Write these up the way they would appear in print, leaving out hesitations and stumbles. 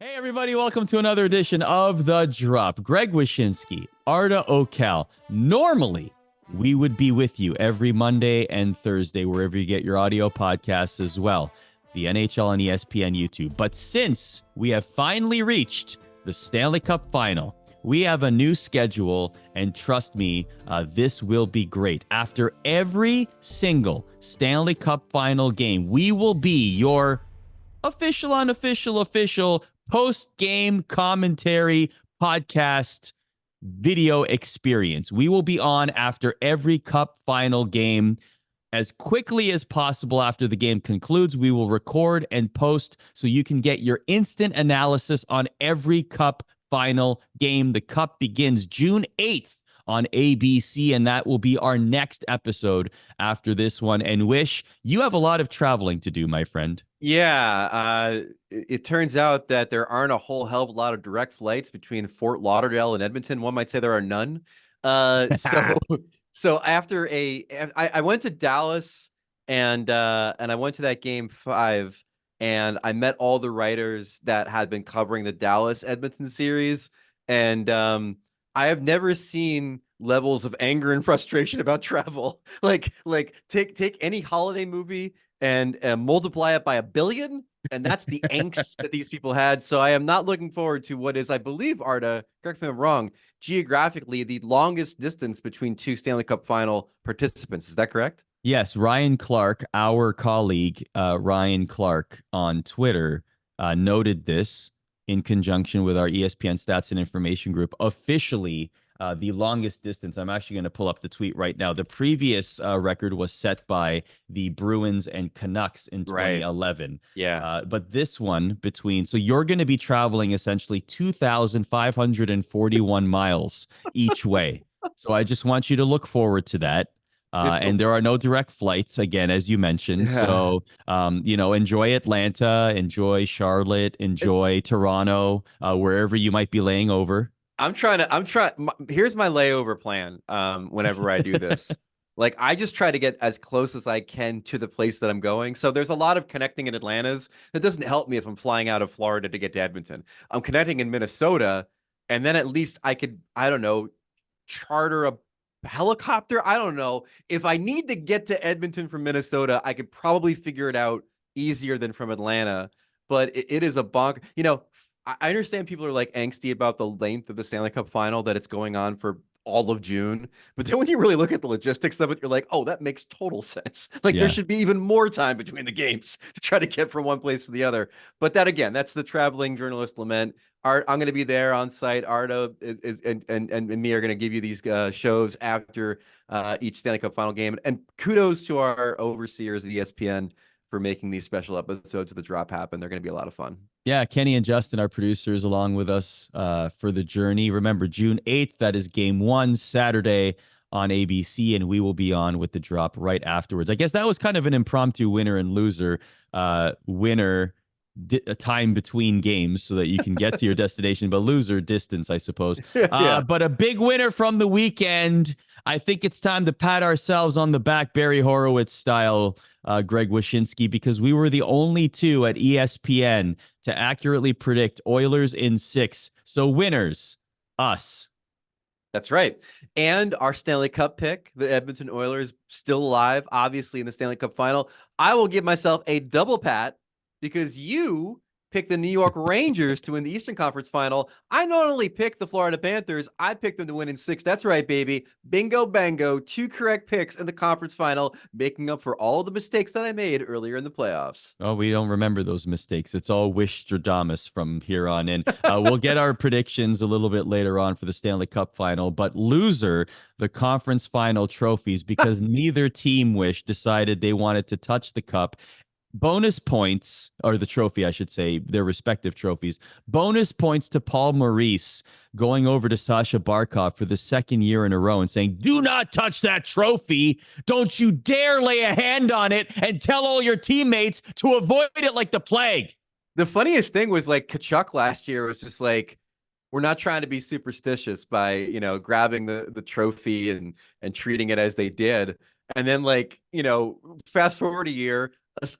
Hey, everybody, welcome to another edition of The Drop. Greg Wyshynski, Arda Öcal. Normally, we would be with you every Monday and Thursday, wherever you get your audio podcasts as well, the NHL and ESPN YouTube. But since we have finally reached the Stanley Cup Final, we have a new schedule, and trust me, this will be great. After every single Stanley Cup Final game, we will be your official, unofficial, post-game commentary podcast video experience. We will be on after every Cup Final game. As quickly as possible after the game concludes, we will record and post so you can get your instant analysis on every Cup Final game. The Cup begins June 8th on ABC, and that will be our next episode after this one. And Wish, you have a lot of traveling to do, my friend. Yeah, it turns out that there aren't a whole hell of a lot of direct flights between Fort Lauderdale and Edmonton. One might say there are none. So after I went to Dallas and I went to that game 5, and I met all the writers that had been covering the Dallas Edmonton series, and I have never seen levels of anger and frustration about travel. Like take any holiday movie and multiply it by 1 billion, and that's the angst that these people had. So I am not looking forward to what is, I believe, Arda, correct me if I'm wrong, geographically the longest distance between two Stanley Cup Final participants. Is that correct? Yes, Ryan Clark, our colleague, Ryan Clark on Twitter, noted this in conjunction with our ESPN Stats and Information Group. Officially, the longest distance. I'm actually going to pull up the tweet right now. The previous record was set by the Bruins and Canucks in 2011. Right. Yeah. But this one so you're going to be traveling essentially 2,541 miles each way. So I just want you to look forward to that. And there are no direct flights, again, as you mentioned. Yeah. So, enjoy Atlanta, enjoy Charlotte, enjoy Toronto, wherever you might be laying over. Here's my layover plan. Whenever I do this, like, I just try to get as close as I can to the place that I'm going. So there's a lot of connecting in Atlanta's. That doesn't help me if I'm flying out of Florida to get to Edmonton. I'm connecting in Minnesota, and then at least I could, I don't know, charter a helicopter. I don't know. If I need to get to Edmonton from Minnesota, I could probably figure it out easier than from Atlanta. But it is a bonk. I understand people are like angsty about the length of the Stanley Cup Final, that it's going on for all of June. But then when you really look at the logistics of it, you're like, oh, that makes total sense. Like, there should be even more time between the games to try to get from one place to the other. But that, again, that's the traveling journalist lament. I'm going to be there on site. Arda and me are going to give you these shows after each Stanley Cup Final game. And kudos to our overseers at ESPN for making these special episodes of The Drop happen. They're going to be a lot of fun. Yeah, Kenny and Justin, our producers, along with us for the journey. Remember, June 8th, that is game 1, Saturday on ABC, and we will be on with The Drop right afterwards. I guess that was kind of an impromptu winner and loser. Winner, a time between games so that you can get to your destination, but loser, distance, I suppose. Yeah. But a big winner from the weekend. I think it's time to pat ourselves on the back, Barry Horowitz style, Greg Wyshynski, because we were the only two at ESPN to accurately predict Oilers in 6. So winners, us. That's right. And our Stanley Cup pick, the Edmonton Oilers, still alive, obviously, in the Stanley Cup Final. I will give myself a double pat because you picked the New York Rangers to win the Eastern Conference Final. I not only picked the Florida Panthers, I picked them to win in 6. That's right, baby. Bingo, bango. 2 correct picks in the conference final, making up for all the mistakes that I made earlier in the playoffs. Oh, we don't remember those mistakes. It's all Wish-Stradamus from here on in. We'll get our predictions a little bit later on for the Stanley Cup Final, but loser, the conference final trophies, because neither team, Wish, decided they wanted to touch the cup. Bonus points, or the trophy, I should say, their respective trophies. Bonus points to Paul Maurice going over to Sasha Barkov for the 2nd year in a row and saying, do not touch that trophy. Don't you dare lay a hand on it, and tell all your teammates to avoid it like the plague. The funniest thing was, like, Tkachuk last year was just like, we're not trying to be superstitious by, grabbing the trophy and treating it as they did. And then, like, fast forward a year,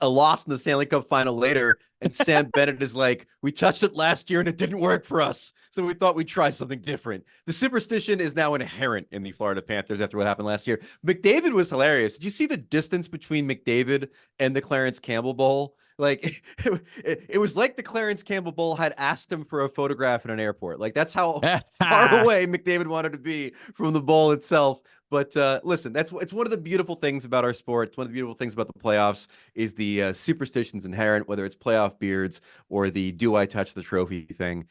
a loss in the Stanley Cup Final later, And Sam Bennett is like, we touched it last year and it didn't work for us. So we thought we'd try something different. The superstition is now inherent in the Florida Panthers after what happened last year. McDavid was hilarious. Did you see the distance between McDavid and the Clarence Campbell Bowl? Like it was like the Clarence Campbell Bowl had asked him for a photograph in an airport. Like that's how far away McDavid wanted to be from the bowl itself. But listen, it's one of the beautiful things about our sport. It's one of the beautiful things about the playoffs is the superstitions inherent, whether it's playoff beards or the "do I touch the trophy" thing.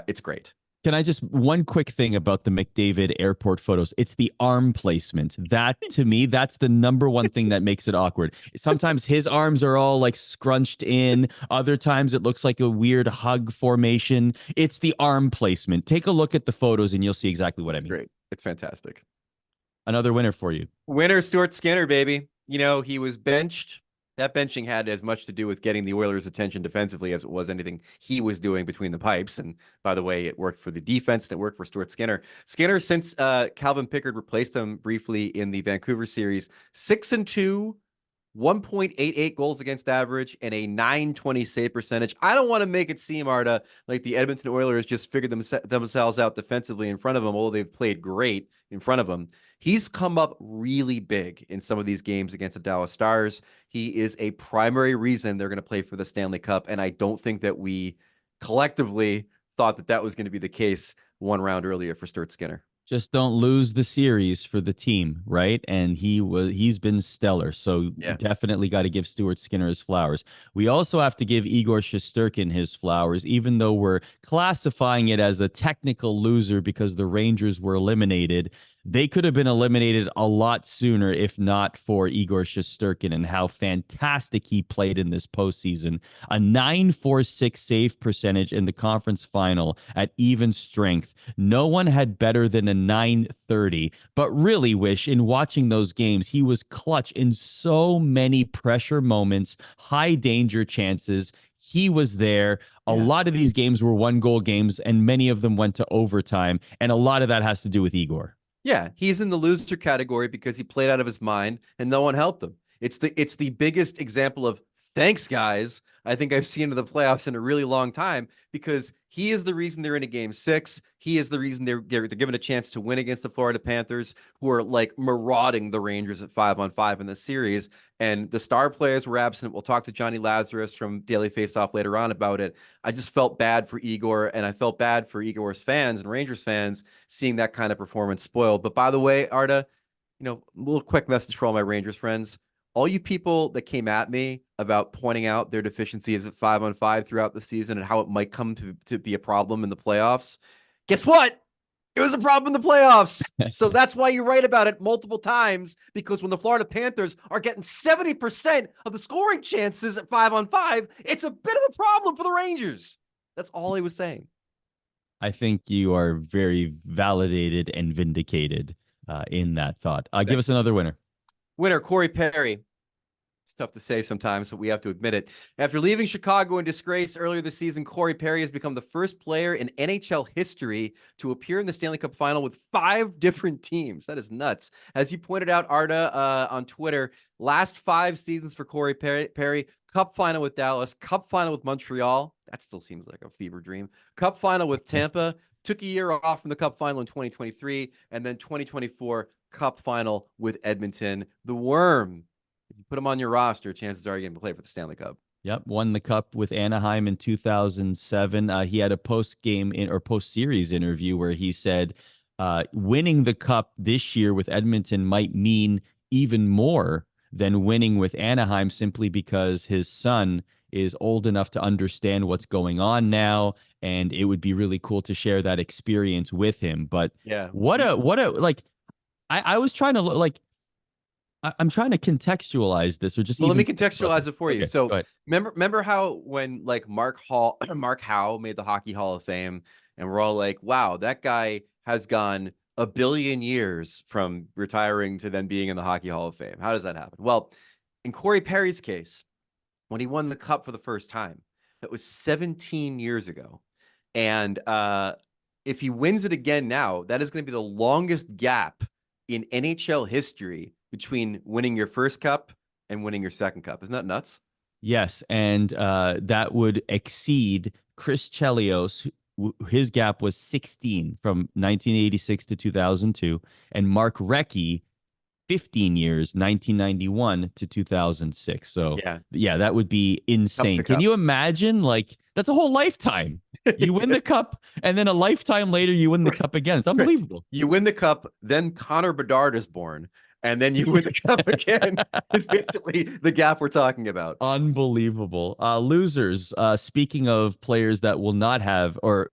It's great. Can I just one quick thing about the McDavid airport photos? It's the arm placement. That to me, that's the number one thing that makes it awkward. Sometimes his arms are all like scrunched in. Other times it looks like a weird hug formation. It's the arm placement. Take a look at the photos and you'll see exactly what I mean. Great. It's fantastic. Another winner for you. Winner, Stuart Skinner, baby. You know, he was benched. That benching had as much to do with getting the Oilers' attention defensively as it was anything he was doing between the pipes. And by the way, it worked for the defense and it worked for Stuart Skinner. Skinner, since Calvin Pickard replaced him briefly in the Vancouver series, 6-2, 1.88 goals against average, and a .920 save percentage. I don't want to make it seem, Arda, like the Edmonton Oilers just figured themselves out defensively in front of him, although they've played great in front of him. He's come up really big in some of these games against the Dallas Stars. He is a primary reason they're going to play for the Stanley Cup, and I don't think that we collectively thought that that was going to be the case one round earlier for Stuart Skinner. Just don't lose the series for the team, right? And he's been stellar. So definitely got to give Stuart Skinner his flowers. We also have to give Igor Shesterkin his flowers, even though we're classifying it as a technical loser because the Rangers were eliminated. They could have been eliminated a lot sooner if not for Igor Shesterkin and how fantastic he played in this postseason. A .946 save percentage in the conference final at even strength. No one had better than a .930. But really, Wish, in watching those games, he was clutch in so many pressure moments, high danger chances. He was there. A lot of these games were one-goal games, and many of them went to overtime. And a lot of that has to do with Igor. Yeah, he's in the loser category because he played out of his mind and no one helped him. It's the biggest example of thanks, guys, I think I've seen in the playoffs in a really long time, because he is the reason they're in a game 6. He is the reason they're given a chance to win against the Florida Panthers, who are like marauding the Rangers at 5-on-5 in the series. And the star players were absent. We'll talk to Jonny Lazarus from Daily Faceoff later on about it. I just felt bad for Igor, and I felt bad for Igor's fans and Rangers fans seeing that kind of performance spoiled. But by the way, Arda, you know, a little quick message for all my Rangers friends. All you people that came at me about pointing out their deficiencies at 5-on-5 throughout the season and how it might come to be a problem in the playoffs, guess what? It was a problem in the playoffs. So that's why you write about it multiple times, because when the Florida Panthers are getting 70% of the scoring chances at 5-on-5, it's a bit of a problem for the Rangers. That's all he was saying. I think you are very validated and vindicated in that thought. Give us another winner. Winner, Corey Perry. It's tough to say sometimes, but we have to admit it. After leaving Chicago in disgrace earlier this season, Corey Perry has become the first player in NHL history to appear in the Stanley Cup Final with 5 different teams. That is nuts. As you pointed out, Arda, on Twitter, last 5 seasons for Corey Perry, Cup Final with Dallas, Cup Final with Montreal. That still seems like a fever dream. Cup Final with Tampa. Took a year off from the Cup Final in 2023, and then 2024 Cup Final with Edmonton. The Worm. If you put him on your roster, chances are you're going to play for the Stanley Cup. Yep, won the Cup with Anaheim in 2007. He had a post-series interview where he said winning the Cup this year with Edmonton might mean even more than winning with Anaheim, simply because his son is old enough to understand what's going on now, and it would be really cool to share that experience with him. But yeah, what a like, I was trying to look like, I'm trying to contextualize this, or just let me contextualize it for you. Okay, so remember how when like Mark Howe made the Hockey Hall of Fame, and we're all like, wow, that guy has gone a billion years from retiring to then being in the Hockey Hall of Fame. How does that happen? Well, in Corey Perry's case, when he won the Cup for the first time, that was 17 years ago. And if he wins it again now, that is going to be the longest gap in NHL history between winning your first cup and winning your second cup. Isn't that nuts? Yes, and that would exceed Chris Chelios. His gap was 16 from 1986 to 2002, and Mark Recchi 15 years, 1991 to 2006. So, Yeah. yeah, that would be Cup insane. to Can cup. you imagine? Like, that's a whole lifetime. You win the cup, and then a lifetime later, you win the cup again. It's Right. unbelievable. You win the cup, then Connor Bedard is born, and then you win the cup again. It's basically the gap we're talking about. Unbelievable. Losers. Speaking of players that will not have, or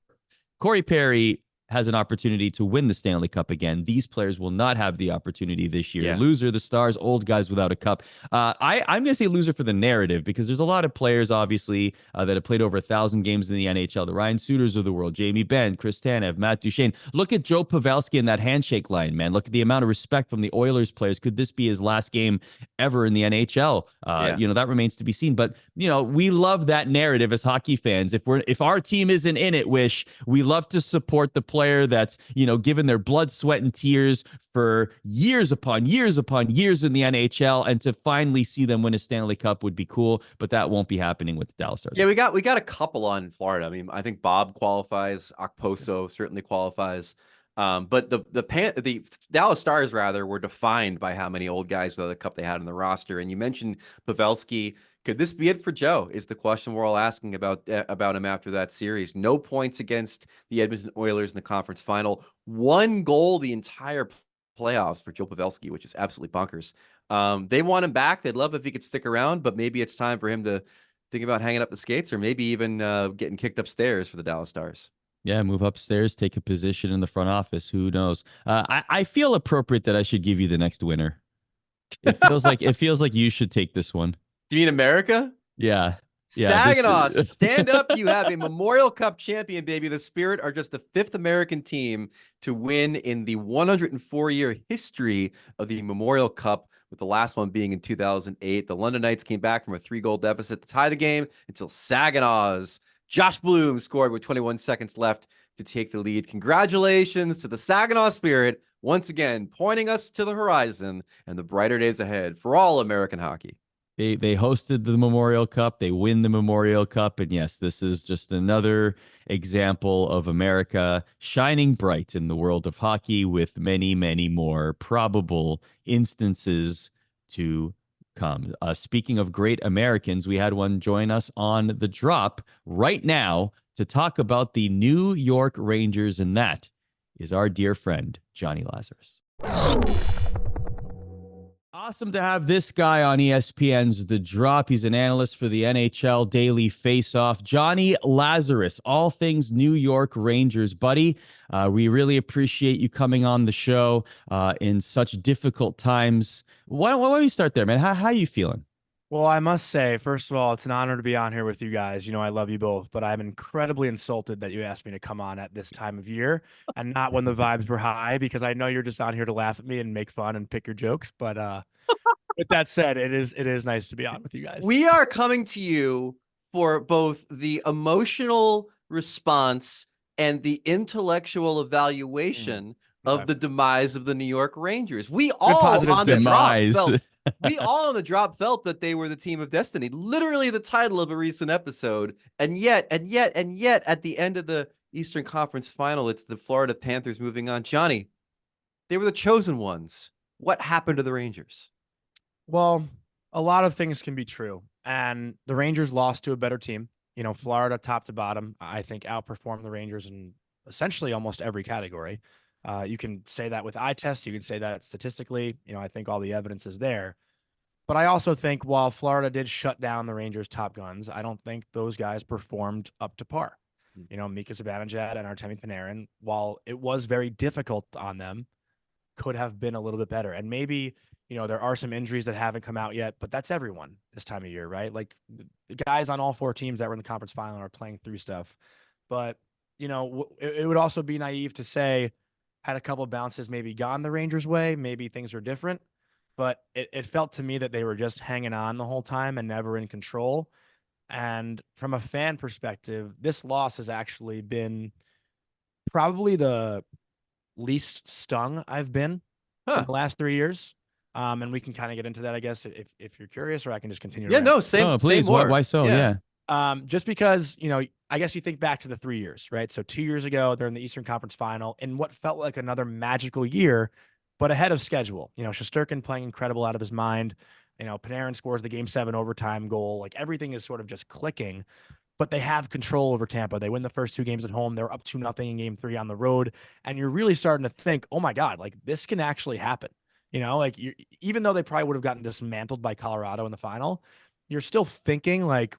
Corey Perry has an opportunity to win the Stanley Cup again. These players will not have the opportunity this year. Yeah. Loser, the Stars, old guys without a cup. I'm going to say loser for the narrative because there's a lot of players, obviously, that have played over 1,000 games in the NHL. The Ryan Suters of the world, Jamie Benn, Chris Tanev, Matt Duchene. Look at Joe Pavelski in that handshake line, man. Look at the amount of respect from the Oilers players. Could this be his last game ever in the NHL? Yeah. That remains to be seen. But, we love that narrative as hockey fans. If our team isn't in it, Wish, we love to support the player that's, given their blood, sweat, and tears for years upon years upon years in the NHL, and to finally see them win a Stanley Cup would be cool, but that won't be happening with the Dallas Stars. Yeah, we got a couple on Florida. I mean, I think Bob qualifies, Okposo certainly qualifies. But the Dallas Stars rather were defined by how many old guys without the cup they had in the roster. And you mentioned Pavelski. Could this be it for Joe? Is the question we're all asking about him after that series. No points against the Edmonton Oilers in the conference final. 1 goal the entire playoffs for Joe Pavelski, which is absolutely bonkers. They want him back. They'd love if he could stick around, but maybe it's time for him to think about hanging up the skates, or maybe even getting kicked upstairs for the Dallas Stars. Yeah, move upstairs, take a position in the front office. Who knows? I feel appropriate that I should give you the next winner. It feels like you should take this one. Do you mean America? Yeah. Saginaw, stand up. You have a Memorial Cup champion, baby. The Spirit are just the 5th American team to win in the 104-year history of the Memorial Cup, with the last one being in 2008. The London Knights came back from a 3-goal deficit to tie the game until Saginaw's Josh Bloom scored with 21 seconds left to take the lead. Congratulations to the Saginaw Spirit, once again pointing us to the horizon and the brighter days ahead for all American hockey. They hosted the Memorial Cup. They win the Memorial Cup. And yes, this is just another example of America shining bright in the world of hockey, with many, many more probable instances to come. Speaking of great Americans, we had one join us on the drop right now to talk about the New York Rangers, and that is our dear friend, Jonny Lazarus. Awesome to have this guy on ESPN's The Drop. He's an analyst for the NHL Daily Faceoff. Jonny Lazarus, all things New York Rangers, buddy. We really appreciate you coming on the show in such difficult times. Why don't we start there, man? How are you feeling? Well, I must say, first of all, it's an honor to be on here with you guys. I love you both, but I'm incredibly insulted that you asked me to come on at this time of year and not when the vibes were high, because I know you're just on here to laugh at me and make fun and pick your jokes. But with that said, it is nice to be on with you guys. We are coming to you for both the emotional response and the intellectual evaluation of the demise of the New York Rangers. We all on the demise. drop felt we all on the drop felt that they were the team of destiny, literally the title of a recent episode. And yet, at the end of the Eastern Conference Final, it's the Florida Panthers moving on. Jonny, they were the chosen ones. What happened to the Rangers? Well, a lot of things can be true, and the Rangers lost to a better team. Florida, top to bottom, I think outperformed the Rangers in essentially almost every category. You can say that with eye tests. You can say that statistically. I think all the evidence is there. But I also think while Florida did shut down the Rangers' top guns, I don't think those guys performed up to par. Mika Zibanejad and Artemi Panarin, while it was very difficult on them, could have been a little bit better. And maybe, there are some injuries that haven't come out yet, but that's everyone this time of year, right? Like the guys on all 4 teams that were in the conference final are playing through stuff. But, it would also be naive to say, had a couple of bounces maybe gone the Rangers' way, maybe things are different. But it felt to me that they were just hanging on the whole time and never in control. And from a fan perspective, this loss has actually been probably the least stung I've been in the last 3 years. And we can kind of get into that, I guess, if you're curious, or I can just continue. Yeah, no, Oh, please. say more. Why so? Yeah. Just because, I guess you think back to the 3 years, right? So 2 years ago, they're in the Eastern Conference Final in what felt like another magical year, but ahead of schedule. Shesterkin playing incredible out of his mind. Panarin scores the Game 7 overtime goal. Like everything is sort of just clicking, but they have control over Tampa. They win the first 2 games at home. They're up 2-0 in Game 3 on the road, and you're really starting to think, oh my God, like this can actually happen. Even though they probably would have gotten dismantled by Colorado in the final, you're still thinking like,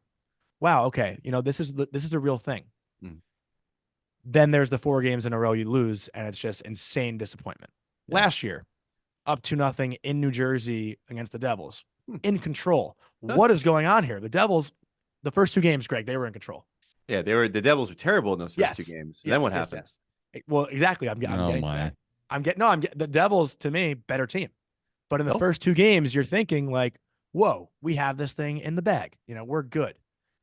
wow, okay, this is a real thing. Then there's the 4 games in a row you lose, and it's just insane disappointment. Last year, up 2-0 in New Jersey against the Devils, in control. What is going on here? The Devils, the first 2 games, Greg, they were in control. Yeah, the Devils were terrible in those first 2 games. Then what happened? Well, exactly. I'm getting to that. The Devils, to me, better team. But in the first 2 games, you're thinking like, whoa, we have this thing in the bag. We're good.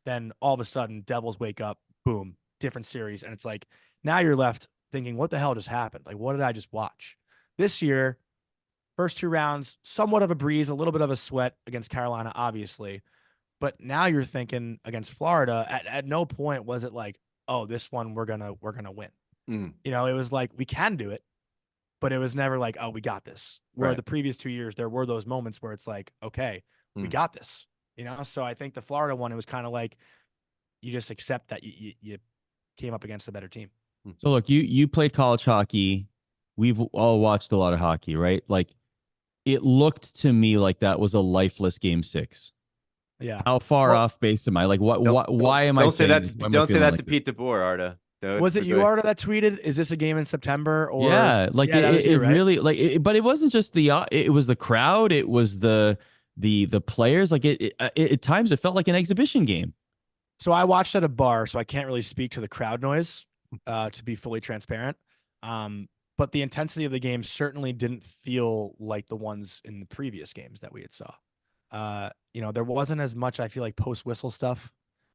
Then all of a sudden, Devils wake up, boom, different series. And it's like, now you're left thinking, what the hell just happened? Like, what did I just watch? This year, first 2 rounds, somewhat of a breeze, a little bit of a sweat against Carolina, obviously. But now you're thinking against Florida, at no point was it like, oh, this one we're gonna win. It was like, we can do it, but it was never like, oh, we got this. Where the previous 2 years, there were those moments where it's like, okay, we got this. So I think the Florida one, it was kind of like you just accept that you came up against a better team. So look, you played college hockey. We've all watched a lot of hockey, right? Like it looked to me like that was a lifeless Game 6. Yeah. How far off base am I? Like why am I don't say saying that? Don't say that to Pete DeBoer, Arda. Was it you, Arda, that tweeted, "Is this a game in September?" Or like it right? really like, but it wasn't just it was the crowd, it was the players. Like it at times it felt like an exhibition game. So I watched at a bar, so I can't really speak to the crowd noise, to be fully transparent. But the intensity of the game certainly didn't feel like the ones in the previous games that we had saw. There wasn't as much, I feel like, post whistle stuff.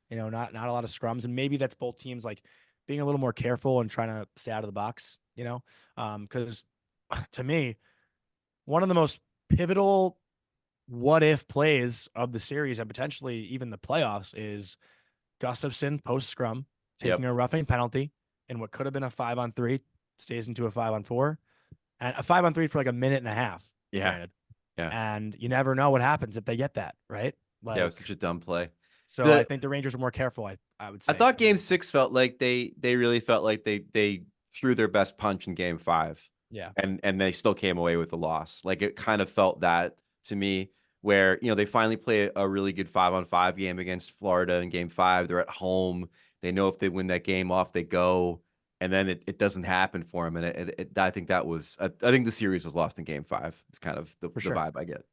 Not a lot of scrums, and maybe that's both teams like being a little more careful and trying to stay out of the box. Because to me, one of the most pivotal what if plays of the series and potentially even the playoffs is Gustafsson post scrum taking a roughing penalty in what could have been a 5-on-3 stays into a 5-on-4, and a 5-on-3 for like a minute and a half. Yeah. And you never know what happens if they get that, right? Like, it was such a dumb play. So I think the Rangers are more careful, I would say. I thought Game 6 felt like they really felt like they threw their best punch in Game 5. Yeah. And they still came away with the loss. Like it kind of felt that to me, where they finally play a really good 5-on-5 game against Florida in Game 5. They're at home. They know if they win that game, off they go. And then it doesn't happen for them. And I think that was I think the series was lost in Game 5. It's kind of the vibe I get.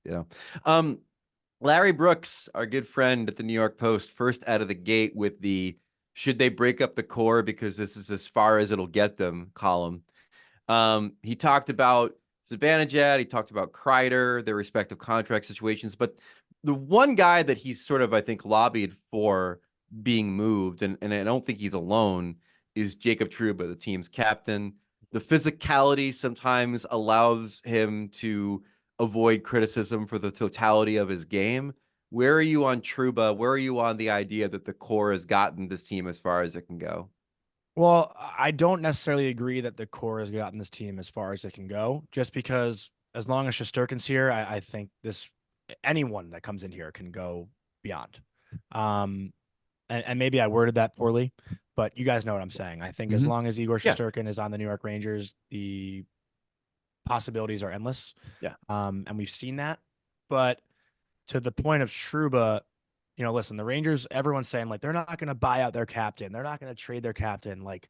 Larry Brooks, our good friend at the New York Post, first out of the gate with the "should they break up the core because this is as far as it'll get them" column. He talked about Zibanejad, he talked about Kreider, their respective contract situations, but the one guy that he's sort of, I think, lobbied for being moved, and I don't think he's alone, is Jacob Trouba, the team's captain. The physicality sometimes allows him to avoid criticism for the totality of his game. Where are you on Trouba? Where are you on the idea that the core has gotten this team as far as it can go? Well, I don't necessarily agree that the core has gotten this team as far as it can go, just because as long as Shesterkin's here, I think anyone that comes in here can go beyond. And maybe I worded that poorly, but you guys know what I'm saying. I think as long as Igor Shesterkin is on the New York Rangers, the possibilities are endless. Yeah. And we've seen that. But to the point of Trouba, listen, the Rangers, everyone's saying like they're not going to buy out their captain. They're not going to trade their captain. Like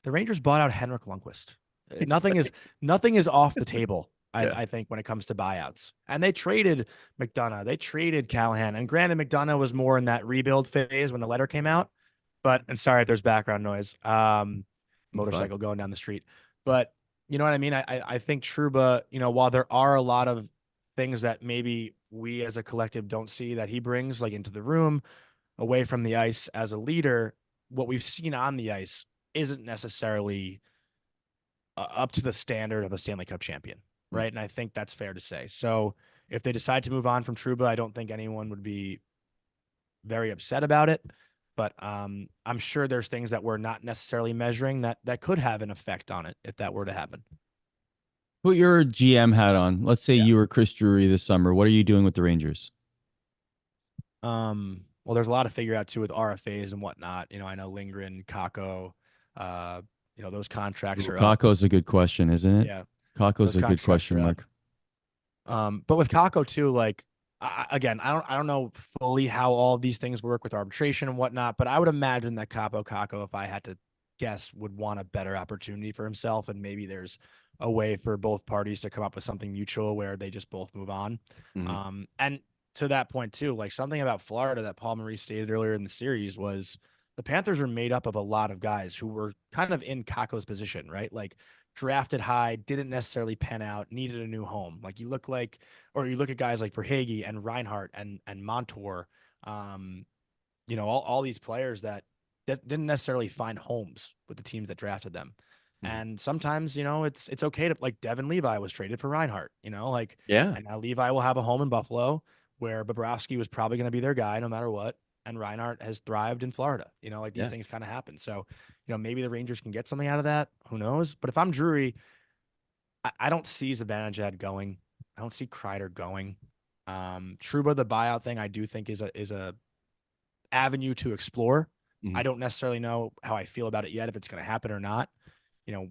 the Rangers bought out Henrik Lundqvist. Nothing is off the table. I think when it comes to buyouts, and they traded McDonough, they traded Callahan, and granted McDonough was more in that rebuild phase when the letter came out, and sorry if there's background noise, motorcycle going down the street, but you know what I mean? I think Trouba, while there are a lot of things that maybe we as a collective don't see that he brings like into the room, away from the ice as a leader, what we've seen on the ice isn't necessarily up to the standard of a Stanley Cup champion. right? And I think that's fair to say. So if they decide to move on from Trouba, I don't think anyone would be very upset about it. But I'm sure there's things that we're not necessarily measuring that could have an effect on it if that were to happen. Put your GM hat on. Let's say Yeah. you were Chris Drury this summer. What are you doing with the Rangers? Well, there's a lot to figure out too with RFAs and whatnot. I know Lindgren, Kako, those contracts are up. Kako's a good question, isn't it? Yeah, Kako's those a good contracts question are up. mark. But with Kako too, like I don't know fully how all of these things work with arbitration and whatnot, but I would imagine that Kako, if I had to guess, would want a better opportunity for himself, and maybe there's a way for both parties to come up with something mutual where they just both move on. And to that point too, like something about Florida that Paul Maurice stated earlier in the series was the Panthers are made up of a lot of guys who were kind of in Kako's position, right? Like drafted high, didn't necessarily pan out, needed a new home. Like you look at guys like Verhaeghe and Reinhart and Montour, all these players that didn't necessarily find homes with the teams that drafted them. And sometimes, it's okay to, like, Devin Levi was traded for Reinhart, and now Levi will have a home in Buffalo where Bobrovsky was probably going to be their guy no matter what. And Reinhart has thrived in Florida, these things kind of happen. So, maybe the Rangers can get something out of that. Who knows? But if I'm Drury, I don't see Zibanejad going. I don't see Kreider going. Trouba, the buyout thing, I do think is a avenue to explore. I don't necessarily know how I feel about it yet, if it's going to happen or not.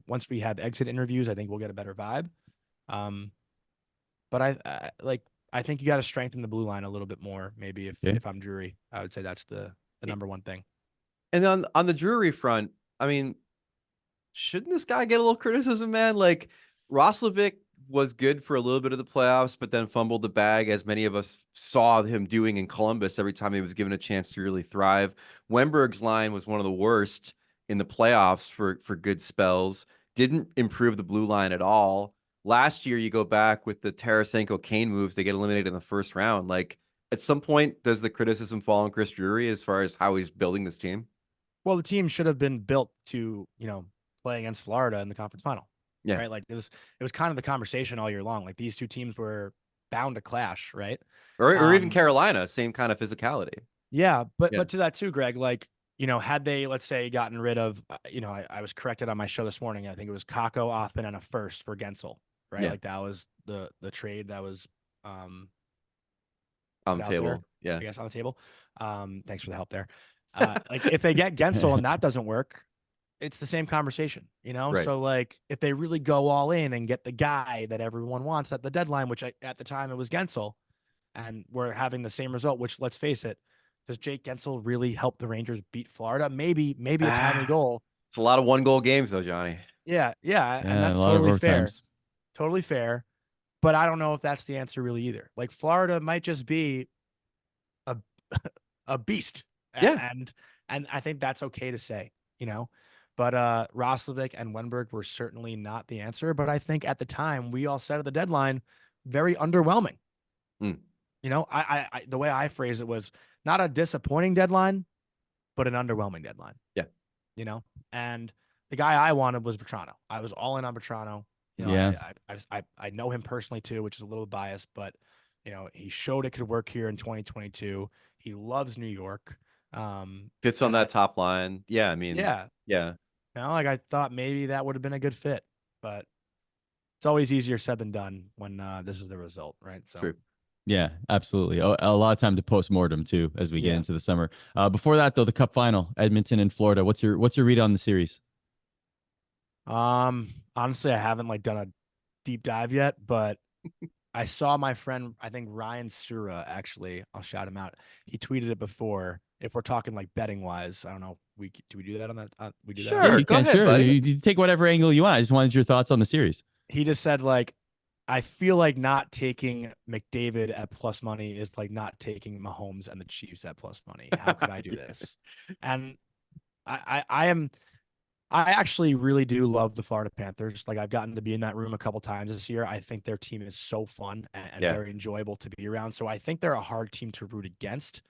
Once we have exit interviews, I think we'll get a better vibe. But I think you got to strengthen the blue line a little bit more. Maybe if I'm Drury, I would say that's the number one thing. And on the Drury front, I mean, shouldn't this guy get a little criticism, man? Like Roslovic was good for a little bit of the playoffs, but then fumbled the bag, as many of us saw him doing in Columbus every time he was given a chance to really thrive. Wenberg's line was one of the worst in the playoffs for good spells. Didn't improve the blue line at all. Last year, you go back with the Tarasenko Kane moves, they get eliminated in the first round. Like, at some point, does the criticism fall on Chris Drury as far as how he's building this team? Well, the team should have been built to, play against Florida in the conference final. Yeah. Right. Like it was kind of the conversation all year long. Like these two teams were bound to clash. Right. Or even Carolina, same kind of physicality. Yeah. But to that too, Greg, like, had they, let's say, gotten rid of, I was corrected on my show this morning. I think it was Kako, Othman, and a first for Gensel. Right. Yeah. Like that was the trade that was on the table. There, yeah. I guess on the table. Thanks for the help there. Like if they get Gensel and that doesn't work, it's the same conversation, Right. So like if they really go all in and get the guy that everyone wants at the deadline, which at the time it was Gensel, and we're having the same result, which, let's face it, does Jake Gensel really help the Rangers beat Florida? Maybe a timely goal. It's a lot of 1-goal games though, Johnny. Yeah, and that's totally fair. Totally fair. But I don't know if that's the answer really either. Like Florida might just be a beast. Yeah. And I think that's okay to say, But Roslovic and Wenberg were certainly not the answer. But I think at the time we all said at the deadline, very underwhelming. I the way I phrased it was not a disappointing deadline, but an underwhelming deadline. Yeah. And the guy I wanted was Vetrano. I was all in on Vetrano. I know him personally too, which is a little biased, but he showed it could work here in 2022. He loves New York. Fits on that top line. Yeah, I mean, yeah. Like I thought maybe that would have been a good fit, but it's always easier said than done when this is the result, right? So. True. Yeah, absolutely. A lot of time to post-mortem too as we get into the summer. Before that though, the Cup Final, Edmonton and Florida. What's your read on the series? Honestly, I haven't done a deep dive yet, but I saw my friend, I think Ryan Sura, actually, I'll shout him out. He tweeted it before. If we're talking betting wise, I don't know. Do we do that on that? We do sure, that. Yeah, you go can. Ahead, sure, buddy. you take whatever angle you want. I just wanted your thoughts on the series. He just said I feel like not taking McDavid at plus money is like not taking Mahomes and the Chiefs at plus money. How could I do this? And I actually really do love the Florida Panthers. Like I've gotten to be in that room a couple times this year. I think their team is so fun and very enjoyable to be around. So I think they're a hard team to root against.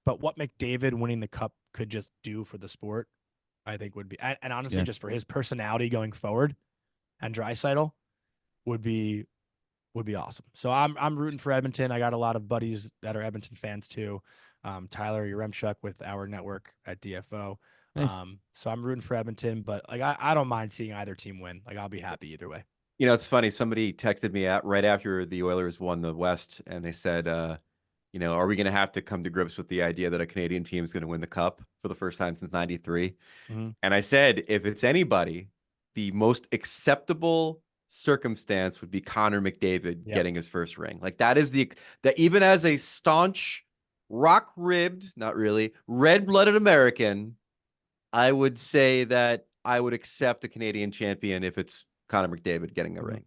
But what McDavid winning the cup could just do for the sport, I think would be, and honestly, just for his personality going forward, and Draisaitl would be would be awesome. So I'm rooting for Edmonton. I got a lot of buddies that are Edmonton fans too. Tyler Yaremchuk with our network at DFO. Nice. So I'm rooting for Edmonton, but like I don't mind seeing either team win. Like I'll be happy either way. You know, it's funny. Somebody texted me right after the Oilers won the West, and they said, you know, are we going to have to come to grips with the idea that a Canadian team is going to win the Cup for the first time since '93? Mm-hmm. And I said, if it's anybody, the most acceptable circumstance would be Connor McDavid getting his first ring. Like that even as a staunch, rock-ribbed, not really, red-blooded American, I would say that I would accept a Canadian champion if it's Connor McDavid getting a ring.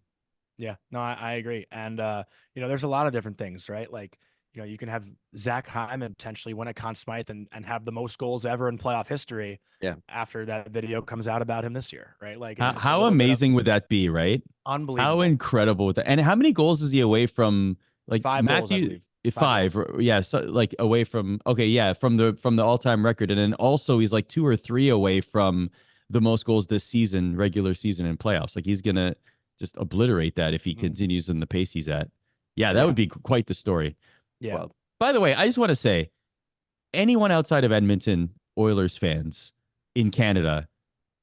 Yeah, no, I agree. And, you know, there's a lot of different things, right? Like, you know, you can have Zach Hyman potentially win a Conn Smythe and have the most goals ever in playoff history. Yeah. After that video comes out about him this year, right? Like, how amazing would that be, right? Unbelievable. How incredible with that. And how many goals is he away from? Like 5 Matthew, goals, I believe. 5. Yeah, so like away from. Okay, yeah, from the all-time record, and then also he's like 2 or 3 away from the most goals this season, regular season and playoffs. Like he's gonna just obliterate that if he continues in the pace he's at. Yeah, that would be quite the story. Yeah. Well, by the way, I just want to say, anyone outside of Edmonton Oilers fans in Canada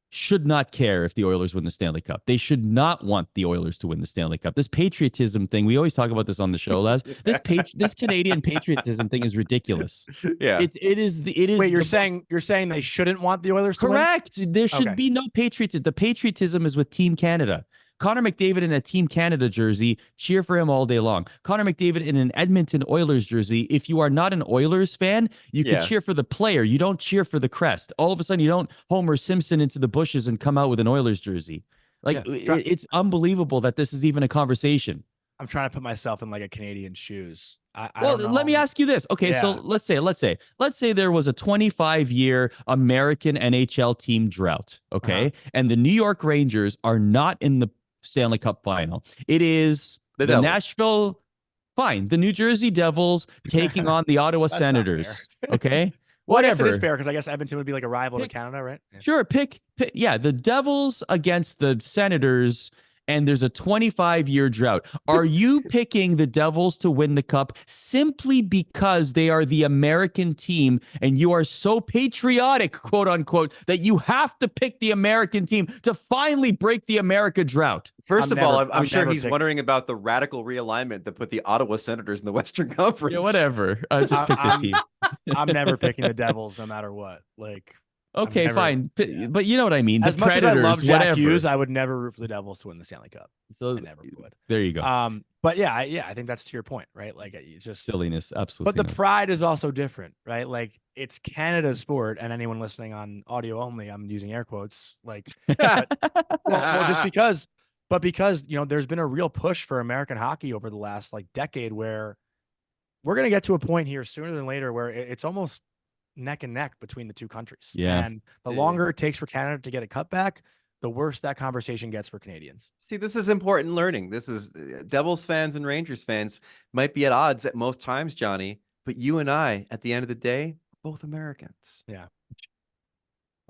should not care if the Oilers win the Stanley Cup. They should not want the Oilers to win the Stanley Cup. This patriotism thing, we always talk about this on the show, Les. This Canadian patriotism thing is ridiculous. Yeah. It is. Wait, you're saying they shouldn't want the Oilers to win? Correct. There should be no patriotism. The patriotism is with Team Canada. Connor McDavid in a Team Canada jersey, cheer for him all day long. Connor McDavid in an Edmonton Oilers jersey, if you are not an Oilers fan, you can cheer for the player. You don't cheer for the crest. All of a sudden, you don't Homer Simpson into the bushes and come out with an Oilers jersey. Like, it's unbelievable that this is even a conversation. I'm trying to put myself in like a Canadian shoes. Let me ask you this. Okay, so let's say there was a 25-year American NHL team drought, okay? And the New York Rangers are not in the Stanley Cup Final. It is the Nashville, the New Jersey Devils taking on the Ottawa Senators, okay? Well, Whatever. I guess it is fair because I guess Edmonton would be like a rival to Canada, right? Yeah. Sure, pick, the Devils against the Senators, and there's a 25-year drought. Are you picking the Devils to win the Cup simply because they are the American team and you are so patriotic, quote unquote, that you have to pick the American team to finally break the America drought? First of all, I'm sure he's wondering about the radical realignment that put the Ottawa Senators in the Western Conference. Yeah, whatever. Just pick the team. I'm never picking the Devils no matter what. Like, okay, fine. But you know what I mean. As the much Predators, as I love Jack whatever. Hughes, I would never root for the Devils to win the Stanley Cup. So, I never would. There you go. But yeah, I think that's to your point, right? Like, it's just silliness, absolutely. But the pride is also different, right? Like, it's Canada's sport, and anyone listening on audio only, I'm using air quotes, like, just because. But because, you know, there's been a real push for American hockey over the last like decade where we're going to get to a point here sooner than later where it's almost neck and neck between the two countries. Yeah. And the longer it takes for Canada to get a cup back, the worse that conversation gets for Canadians. See, this is important learning. This is Devils fans and Rangers fans might be at odds at most times, Johnny, but you and I, at the end of the day, are both Americans. Yeah.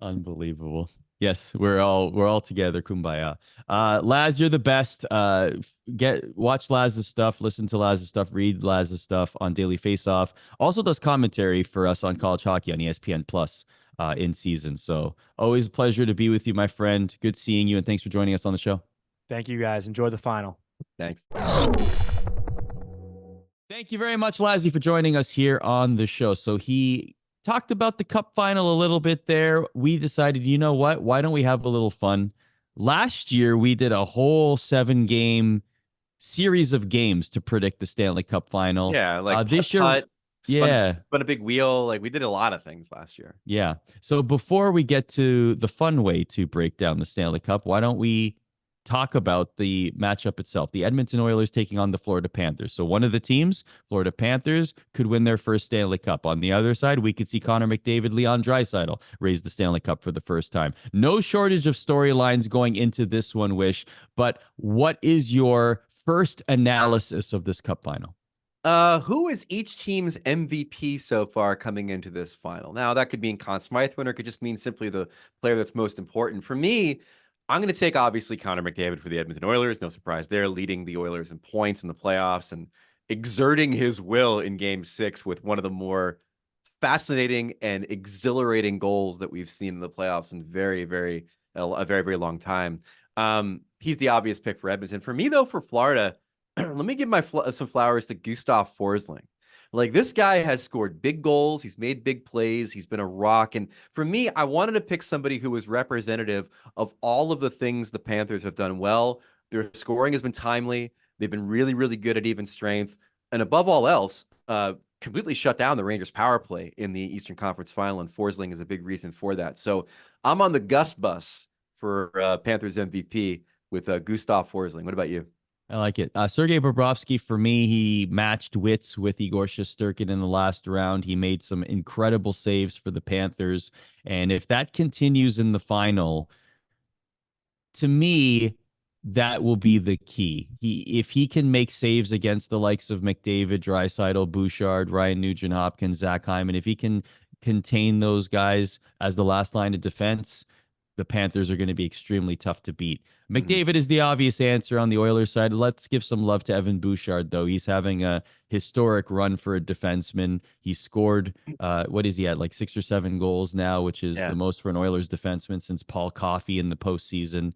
Unbelievable. Yes, we're all together. Kumbaya. Laz, you're the best. Watch Laz's stuff, listen to Laz's stuff, read Laz's stuff on Daily Faceoff. Also does commentary for us on college hockey on ESPN Plus in season. So always a pleasure to be with you, my friend. Good seeing you, and thanks for joining us on the show. Thank you, guys. Enjoy the final. Thanks. Thank you very much, Lazzy, for joining us here on the show. So he talked about the Cup final a little bit there. We decided, you know what? Why don't we have a little fun? Last year, we did a whole 7-game series of games to predict the Stanley Cup final. Yeah, like this year, spun a big wheel. Like, we did a lot of things last year. Yeah. So before we get to the fun way to break down the Stanley Cup, why don't we talk about the matchup itself? The Edmonton Oilers taking on the Florida Panthers. So one of the teams, Florida Panthers, could win their first Stanley Cup. On the other side, we could see Connor McDavid, Leon Draisaitl raise the Stanley Cup for the first time. No shortage of storylines going into this one, Wish. But what is your first analysis of this Cup final? Who is each team's MVP so far coming into this final? Now, that could mean Conn Smythe winner, could just mean simply the player that's most important. For me, I'm going to take, obviously, Connor McDavid for the Edmonton Oilers. No surprise there, leading the Oilers in points in the playoffs and exerting his will in Game 6 with one of the more fascinating and exhilarating goals that we've seen in the playoffs in a very, very long time. He's the obvious pick for Edmonton. For me, though, for Florida, let me give some flowers to Gustav Forsling. Like, this guy has scored big goals. He's made big plays. He's been a rock. And for me, I wanted to pick somebody who was representative of all of the things the Panthers have done well. Their scoring has been timely. They've been really, really good at even strength. And above all else, completely shut down the Rangers power play in the Eastern Conference Final. And Forsling is a big reason for that. So I'm on the Gus bus for Panthers MVP with Gustav Forsling. What about you? I like it. Sergei Bobrovsky, for me, he matched wits with Igor Shesterkin in the last round. He made some incredible saves for the Panthers. And if that continues in the final, to me, that will be the key. If he can make saves against the likes of McDavid, Draisaitl, Bouchard, Ryan Nugent-Hopkins, Zach Hyman, if he can contain those guys as the last line of defense, the Panthers are going to be extremely tough to beat. McDavid is the obvious answer on the Oilers side. Let's give some love to Evan Bouchard, though. He's having a historic run for a defenseman. He scored, what is he at, like 6 or 7 goals now, which is the most for an Oilers defenseman since Paul Coffey in the postseason.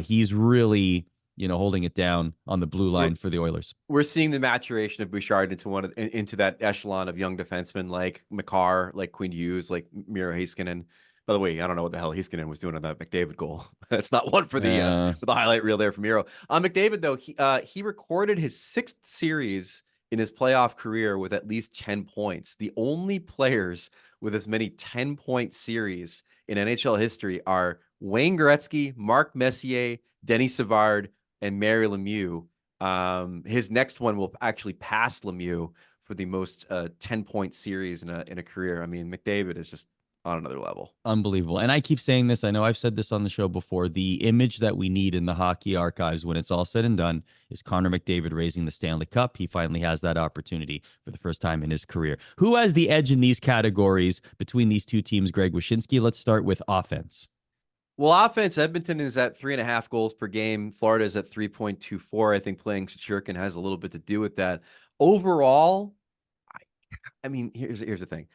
He's really, holding it down on the blue line for the Oilers. We're seeing the maturation of Bouchard into that echelon of young defensemen like Makar, like Quinn Hughes, like Miro Heiskanen. By the way, I don't know what the hell Heiskanen was doing on that McDavid goal. That's not one for the highlight reel there from Miro. On McDavid, though, he recorded his 6th series in his playoff career with at least 10 points. The only players with as many 10-point series in NHL history are Wayne Gretzky, Mark Messier, Denis Savard, and Mario Lemieux. His next one will actually pass Lemieux for the most 10-point series in a career. I mean, McDavid is just on another level. Unbelievable. And I keep saying this. I know I've said this on the show before. The image that we need in the hockey archives when it's all said and done is Connor McDavid raising the Stanley Cup. He finally has that opportunity for the first time in his career. Who has the edge in these categories between these two teams, Greg Wyshynski? Let's start with offense. Well, offense, Edmonton is at 3.5 goals per game. Florida is at 3.24. I think playing Shesterkin has a little bit to do with that. Overall, I mean, here's the thing.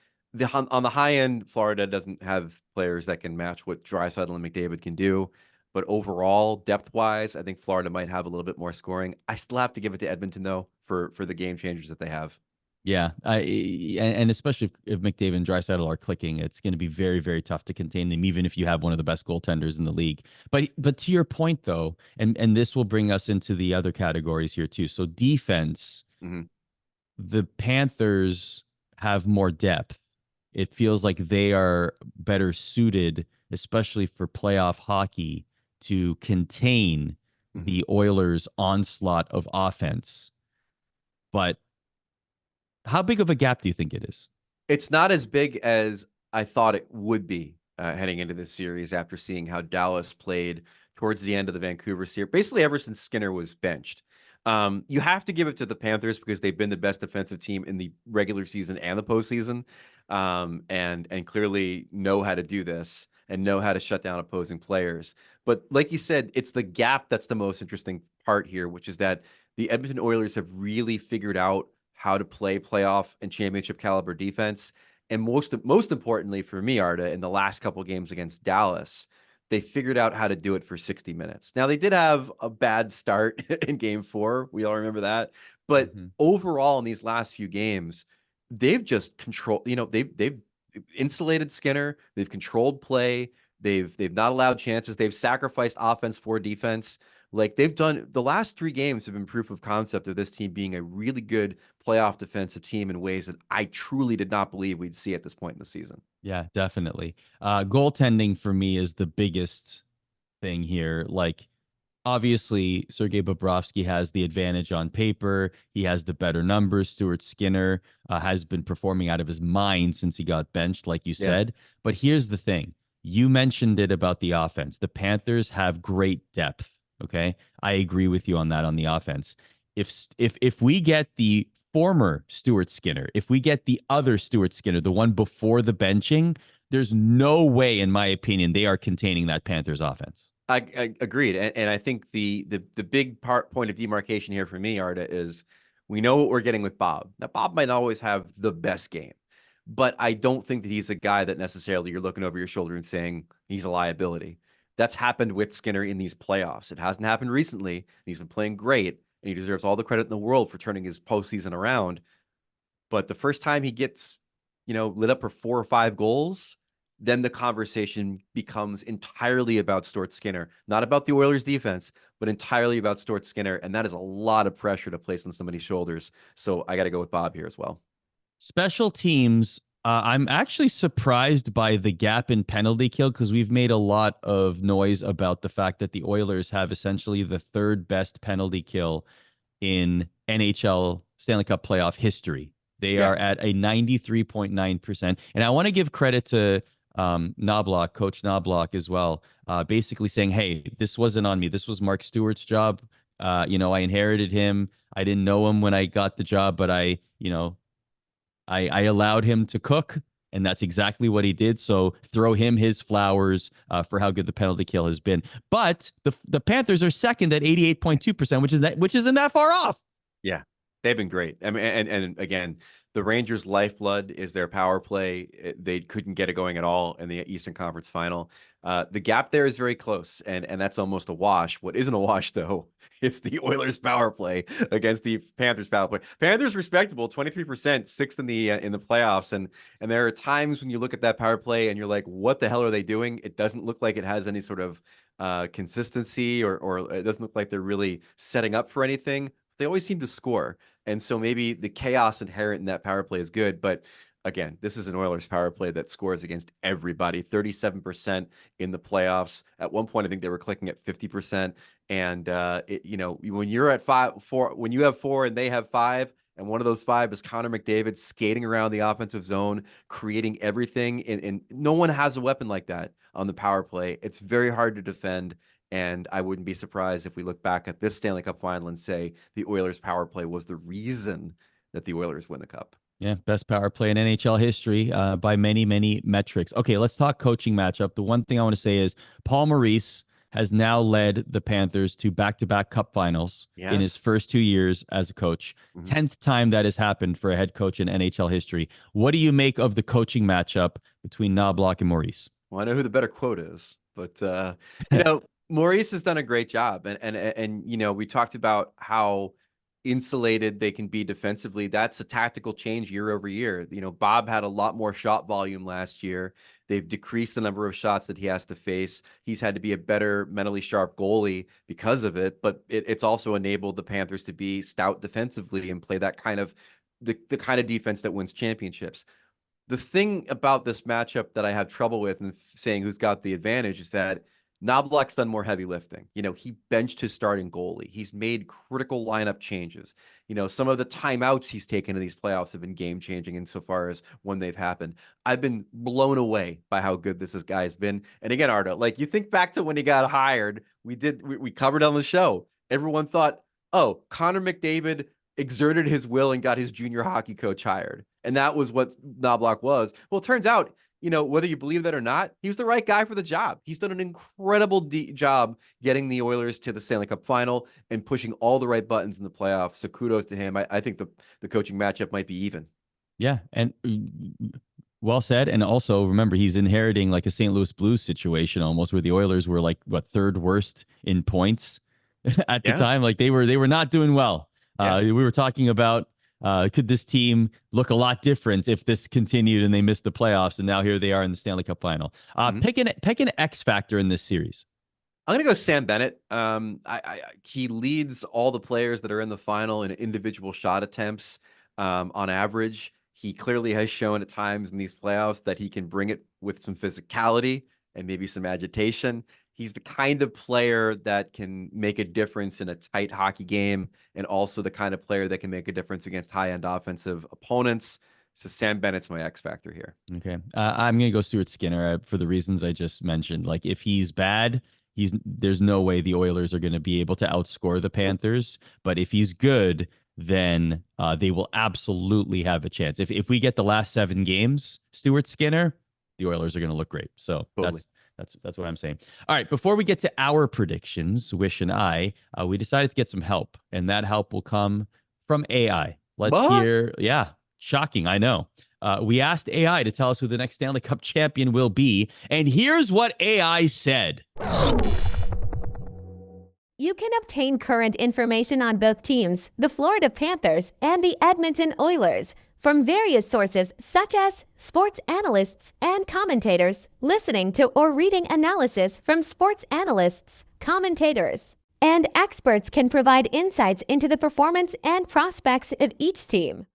On the high end, Florida doesn't have players that can match what Draisaitl and McDavid can do. But overall, depth-wise, I think Florida might have a little bit more scoring. I still have to give it to Edmonton, though, for the game changers that they have. Yeah, and especially if McDavid and Draisaitl are clicking, it's going to be very, very tough to contain them, even if you have one of the best goaltenders in the league. But to your point, though, and this will bring us into the other categories here, too. So defense, the Panthers have more depth. It feels like they are better suited, especially for playoff hockey, to contain the Oilers' onslaught of offense. But how big of a gap do you think it is? It's not as big as I thought it would be heading into this series after seeing how Dallas played towards the end of the Vancouver series, basically ever since Skinner was benched. You have to give it to the Panthers because they've been the best defensive team in the regular season and the postseason, and clearly know how to do this and know how to shut down opposing players. But like you said, it's the gap that's the most interesting part here, which is that the Edmonton Oilers have really figured out how to play playoff and championship caliber defense. And most importantly for me, Arda, in the last couple of games against Dallas, they figured out how to do it for 60 minutes. Now, they did have a bad start in Game 4. We all remember that. But overall, in these last few games, they've just controlled. They've insulated Skinner. They've controlled play. They've not allowed chances. They've sacrificed offense for defense. Like, they've done, the last 3 games have been proof of concept of this team being a really good playoff defensive team in ways that I truly did not believe we'd see at this point in the season. Yeah, definitely. Goaltending for me is the biggest thing here. Like, obviously, Sergei Bobrovsky has the advantage on paper. He has the better numbers. Stuart Skinner has been performing out of his mind since he got benched, like you said. But here's the thing. You mentioned it about the offense. The Panthers have great depth. Okay, I agree with you on that on the offense. If we get the former Stuart Skinner, if we get the other Stuart Skinner, the one before the benching, there's no way, in my opinion, they are containing that Panthers offense. I agreed, and I think the big point of demarcation here for me, Arda, is we know what we're getting with Bob. Now, Bob might not always have the best game, but I don't think that he's a guy that necessarily you're looking over your shoulder and saying he's a liability. That's happened with Skinner in these playoffs. It hasn't happened recently. He's been playing great, and he deserves all the credit in the world for turning his postseason around. But the first time he gets, lit up for 4 or 5 goals, then the conversation becomes entirely about Stuart Skinner, not about the Oilers defense, but entirely about Stuart Skinner. And that is a lot of pressure to place on somebody's shoulders. So I got to go with Bob here as well. Special teams. I'm actually surprised by the gap in penalty kill, because we've made a lot of noise about the fact that the Oilers have essentially the 3rd best penalty kill in NHL Stanley Cup playoff history. They are at a 93.9%. And I want to give credit to Knobloch, Coach Knobloch as well, basically saying, hey, this wasn't on me. This was Mark Stewart's job. I inherited him. I didn't know him when I got the job, but I allowed him to cook, and that's exactly what he did. So throw him his flowers for how good the penalty kill has been. But the Panthers are second at 88.2%, which isn't that far off. Yeah, they've been great. I mean, and again, the Rangers' lifeblood is their power play. They couldn't get it going at all in the Eastern Conference Final. The gap there is very close, and that's almost a wash. What isn't a wash, though, it's the Oilers' power play against the Panthers' power play. Panthers respectable, 23%, 6th in the playoffs, and there are times when you look at that power play and you're like, what the hell are they doing? It doesn't look like it has any sort of consistency, or it doesn't look like they're really setting up for anything. They always seem to score. And so maybe the chaos inherent in that power play is good. But again, this is an Oilers power play that scores against everybody, 37% in the playoffs. At one point, I think they were clicking at 50%. And, when you're at 4, when you have 4 and they have 5, and one of those 5 is Connor McDavid skating around the offensive zone, creating everything. And no one has a weapon like that on the power play. It's very hard to defend. And I wouldn't be surprised if we look back at this Stanley Cup final and say the Oilers' power play was the reason that the Oilers win the Cup. Yeah, best power play in NHL history by many, many metrics. Okay, let's talk coaching matchup. The one thing I want to say is Paul Maurice has now led the Panthers to back-to-back Cup finals in his first 2 years as a coach. 10th time that has happened for a head coach in NHL history. What do you make of the coaching matchup between Knobloch and Maurice? Well, I know who the better quote is, but Maurice has done a great job, and we talked about how insulated they can be defensively. That's a tactical change year over year. Bob had a lot more shot volume last year. They've decreased the number of shots that he has to face. He's had to be a better mentally sharp goalie because of it, but it's also enabled the Panthers to be stout defensively and play that kind of the kind of defense that wins championships. The thing about this matchup that I have trouble with and saying who's got the advantage is that Knobloch's done more heavy lifting. He benched his starting goalie. He's made critical lineup changes. Some of the timeouts he's taken in these playoffs have been game-changing insofar as when they've happened. I've been blown away by how good this guy has been. And again, Arda, you think back to when he got hired, we covered on the show. Everyone thought, oh, Connor McDavid exerted his will and got his junior hockey coach hired. And that was what Knobloch was. Well, it turns out, whether you believe that or not, he was the right guy for the job. He's done an incredible job getting the Oilers to the Stanley Cup final and pushing all the right buttons in the playoffs. So kudos to him. I think the coaching matchup might be even. Yeah. And well said. And also remember, he's inheriting like a St. Louis Blues situation almost, where the Oilers were third worst in points at the time. They were not doing well. We were talking about, could this team look a lot different if this continued and they missed the playoffs? And now here they are in the Stanley Cup final. Pick an X factor in this series. I'm going to go Sam Bennett. He leads all the players that are in the final in individual shot attempts on average. He clearly has shown at times in these playoffs that he can bring it with some physicality and maybe some agitation. He's the kind of player that can make a difference in a tight hockey game, and also the kind of player that can make a difference against high-end offensive opponents. So Sam Bennett's my X factor here. Okay. I'm going to go Stuart Skinner for the reasons I just mentioned. If he's bad, there's no way the Oilers are going to be able to outscore the Panthers. But if he's good, then they will absolutely have a chance. If we get the last 7 games, Stuart Skinner, the Oilers are going to look great. So Totally. that's what I'm saying. All right, before we get to our predictions, Wish and I, we decided to get some help, and that help will come from AI. Let's hear. Yeah, shocking, I know. We asked AI to tell us who the next Stanley Cup champion will be, and here's what AI said. You can obtain current information on both teams, the Florida Panthers and the Edmonton Oilers, from various sources such as sports analysts and commentators, listening to or reading analysis from sports analysts, commentators, and experts can provide insights into the performance and prospects of each team.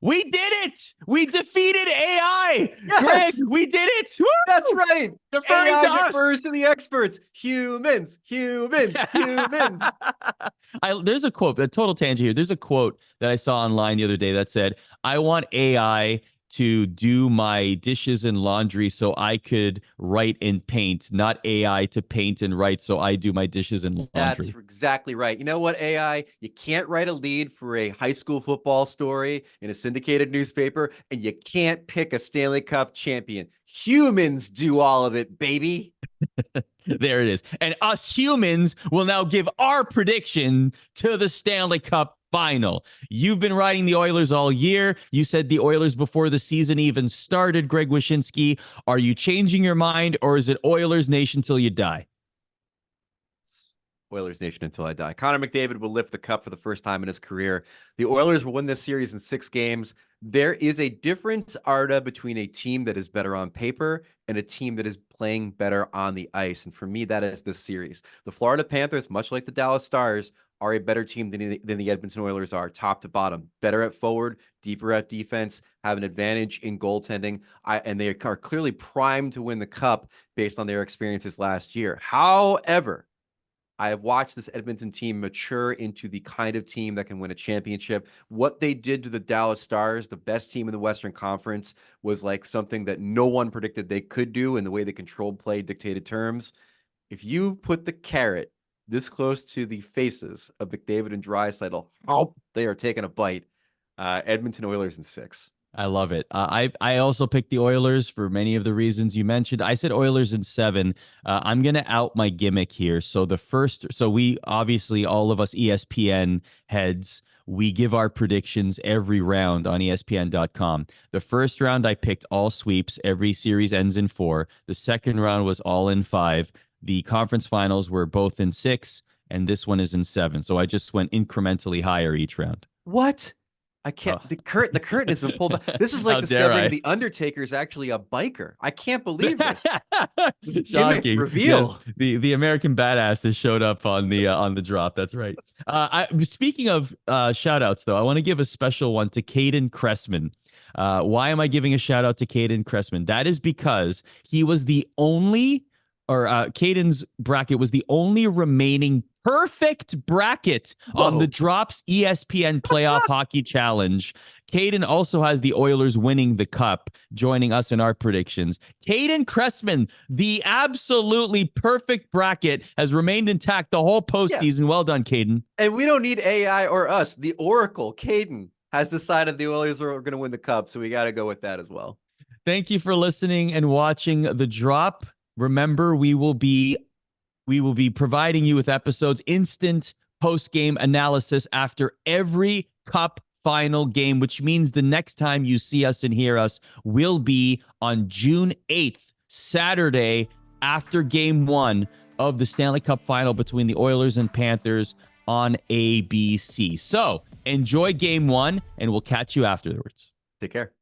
We did it! We defeated AI! Yes! Greg, we did it! Woo! That's right. Deferring AI to us. refers to the experts. Humans. There's a quote, a total tangent here. There's a quote that I saw online the other day that said, I want AI to do my dishes and laundry so I could write and paint, not AI to paint and write so I do my dishes and laundry. That's exactly right. You know what, AI? You can't write a lead for a high school football story in a syndicated newspaper, and you can't pick a Stanley Cup champion. Humans do all of it, baby. There it is. And us humans will now give our prediction to the Stanley Cup Final. You've been riding the Oilers all year. You said the Oilers before the season even started, Greg Wyshynski. Are you changing your mind, or is it Oilers Nation till you die? It's Oilers Nation until I die. Connor McDavid will lift the cup for the first time in his career. The Oilers will win this series in 6 games. There is a difference, Arda, between a team that is better on paper and a team that is playing better on the ice. And for me, that is this series. The Florida Panthers, much like the Dallas Stars, are a better team than the Edmonton Oilers are, top to bottom. Better at forward, deeper at defense, have an advantage in goaltending, and they are clearly primed to win the cup based on their experiences last year. However, I have watched this Edmonton team mature into the kind of team that can win a championship. What they did to the Dallas Stars, the best team in the Western Conference, was like something that no one predicted they could do, in the way they controlled play, dictated terms. If you put the carrot this close to the faces of McDavid and Draisaitl, they are taking a bite. Edmonton Oilers in 6. I love it. I also picked the Oilers for many of the reasons you mentioned. I said Oilers in 7. I'm going to out my gimmick here. So we obviously, all of us ESPN heads, we give our predictions every round on ESPN.com. The first round I picked all sweeps. Every series ends in 4. The second round was all in 5. The conference finals were both in 6, and this one is in 7. So I just went incrementally higher each round. What? I can't. The curtain has been pulled back. This is like discovering the Undertaker is actually a biker. I can't believe this. Shocking reveal. Yes, the American Badass has showed up on the drop. That's right. Speaking of shout outs, though, I want to give a special one to Caden Cressman. Why am I giving a shout out to Caden Cressman? That is because he was the only, Caden's bracket was the only remaining perfect bracket on the Drops ESPN Playoff Hockey Challenge. Caden also has the Oilers winning the cup, joining us in our predictions. Caden Cressman, the absolutely perfect bracket, has remained intact the whole postseason. Well done, Caden. And we don't need AI or us. The Oracle, Caden, has decided the Oilers are going to win the cup, so we got to go with that as well. Thank you for listening and watching The Drop. Remember, we will be providing you with episodes, instant post-game analysis after every cup final game, which means the next time you see us and hear us will be on June 8th, Saturday, after game 1 of the Stanley Cup Final between the Oilers and Panthers on ABC. So enjoy game 1, and we'll catch you afterwards. Take care.